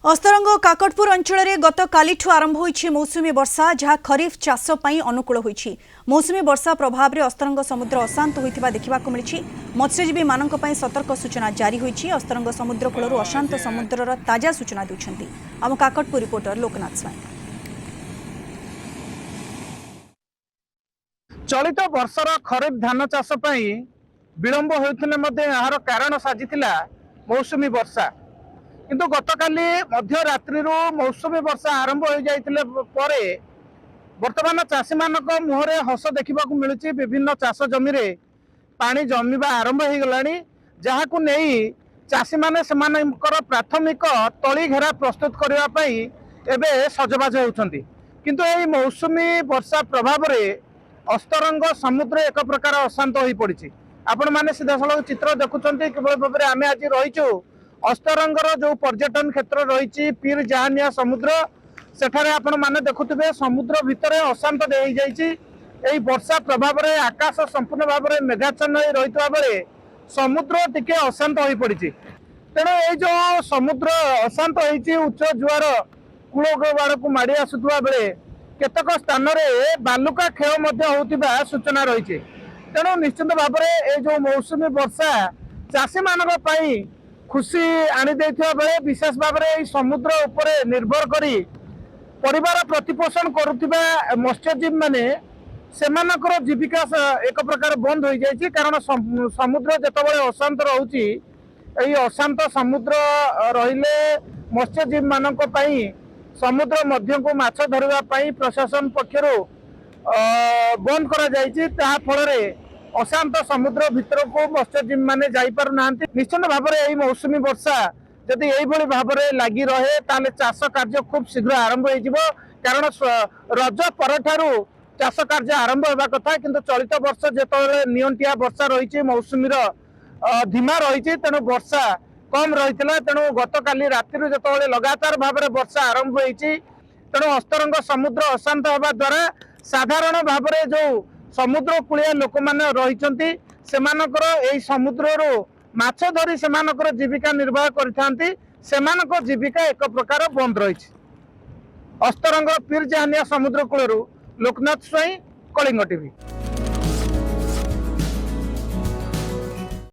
अस्तरंग काकटपुर अंचल में गत कालीठू आरंभ होईछि मौसुमी वर्षा जहाँ खरीफ चाष पई अनुकूल होईछि। मौसुमी वर्षा प्रभाव में अस्तरंग समुद्र अशांत होइथिबा देखिबाकु मिलिछि। मत्स्यजीवी मानक पई सतर्क सूचना जारी होईछि। अस्तरंग समुद्र कूलरू अशांत समुद्रर ताजा सूचना देउछन्ति आम काकटपुर रिपोर्टर लोकनाथ स्वाई। चलित वर्षर खरीफ धान चाष पई विलंब होइथिले मध्ये यार कारण साजिथिला मौसुमी वर्षा। किंतु गतकाली मध्य रात्रि मौसुमी वर्षा आरंभ हो जाइतिले परे वर्तमान चाषी मानक मुहरे हस देखा मिलूँ। विभिन्न चाष जमी रे पानी जमीबा आरंभ हो गलानी, जहाकु नहीं चाषी माने सेमानकर प्राथमिक तली घेरा प्रस्तुत करने एबे सजबाज होउछंती। किंतु एही मौसुमी वर्षा प्रभाव रे अस्तरंग समुद्र एक प्रकार अशांत हो पड़ी। आपण माने सीधा सड़क चित्र देखुंत किभली भाव में आम आज रहीचु अस्तरंगर जो पर्यटन क्षेत्र रही पीर जहानिया समुद्र सेठारे आपण माने देखुथिबे समुद्र भितर अशांत दे जाइए। वर्षा प्रभाव में आकाश संपूर्ण भाव में मेघाच्छन्न रही बेले समुद्र टिके अशांत हो पड़ी। तेणु ये जो समुद्र अशांत होती उच्च जुआर कूल बाड़ को माड़ी आसुवा बेले केतक स्थान में बालुका क्षय होता सूचना रही। तेणु निश्चित भाव में ये जो मौसुमी वर्षा चाषी मानक पई खुशी आनी देथिबा बेले विशेष भाव में समुद्र उपरे निर्भर करी परिवार प्रतिपोषण करुथिबा मत्स्यजीवी माने सेमानकर जीविका एक प्रकार बंद हो जाइए। कारण समुद्र जेतबेले अशांत रहुची एई अशांत समुद्र रहिले मत्स्यजीवी मानक पई समुद्र मध्य को माछ धरिबा पई प्रशासन पक्षरु बंद करा जाइए। ता फलरे अशांत समुद्र भितर को मत्स्यजीवी माने जाई पारु नांती। निश्चित भाव में मौसुमी वर्षा जदि यही भाव में लगी रहे ताले चाष कार्य खूब शीघ्र आरंभ हो। कारण रज पर चाष कार्य आरंभ होगा कथा, किंतु चलित वर्ष जिते नियंटिया वर्षा रही मौसुमी धीमा रही तेणु वर्षा कम रही। तेणु गत काली राति जो लगातार भाव में वर्षा आरंभ होती तेणु अस्तरंग समुद्र अशांत होगा द्वारा साधारण भाव में जो समुद्र कूलिया लोक मैंने रही से समुद्र माछ धरी से जीविका निर्वाह करथांती। सेमानक जीविका एक प्रकार बंद रही। अस्तरंग पीर जहानिया समुद्र कूलरू लोकनाथ स्वाई, कलिंग टीवी।